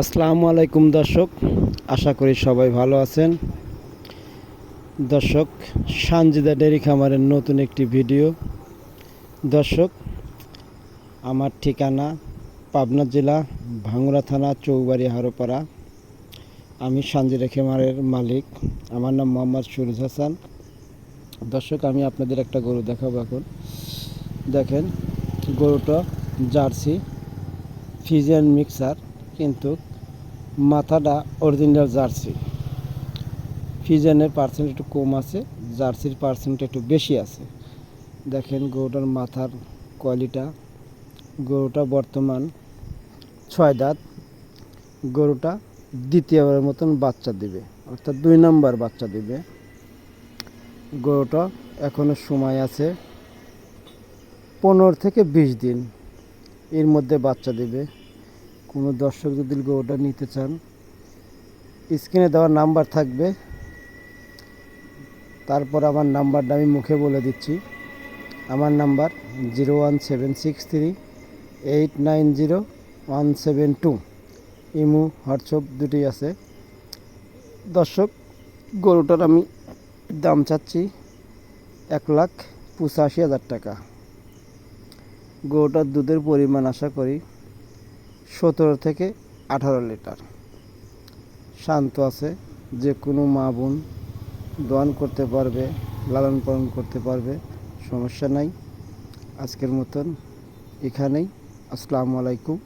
আসসালামু আলাইকুম দর্শক, আশা করি সবাই ভালো আছেন। দর্শক, সানজিদা ডেয়ারি খামারের নতুন একটি ভিডিও। দর্শক, আমার ঠিকানা পাবনা জেলা ভাঙ্গুড়া থানা চৌবাড়ি হারোপাড়া। আমি সানজিদা খামারের মালিক। আমার নাম মোহাম্মদ সুরজ হাসান। দর্শক, আমি আপনাদের একটা গরু দেখাবো এখন। দেখেন, গরুটা জার্সি ফিজিয়ান মিক্সার, কিন্তু মাথাটা অরিজিনাল জার্সি। ফিজিয়ানের পার্সেন্ট একটু কম আছে, জার্সির পার্সেন্ট একটু বেশি আছে। দেখেন গরুটার মাথার কোয়ালিটা। গরুটা বর্তমান 6 দাঁত। গরুটা দ্বিতীয়বারের মতন বাচ্চা দিবে, অর্থাৎ 2 নম্বর বাচ্চা দিবে। গরুটা এখনও সময় আছে 15 থেকে 20 দিন, এর মধ্যে বাচ্চা দিবে। কোনো দর্শক যদি গরুটা নিতে চান, স্ক্রিনে দেওয়ার নাম্বার থাকবে। তারপর আমার নাম্বারটা আমি মুখে বলে দিচ্ছি। আমার নাম্বার 01763890172। ইমো হোয়াটসঅ্যাপ দুটি আছে। দর্শক, গরুটার আমি দাম চাচ্ছি 1,85,000 টাকা। গরুটার দুধের পরিমাণ আশা করি 17 থেকে 18 লিটার। শান্ত আছে, যে কোনো মা বোন দোয়ান করতে পারবে, লালন পালন করতে পারবে, সমস্যা নাই। আজকের মতন এখানেই। আসসালামু আলাইকুম।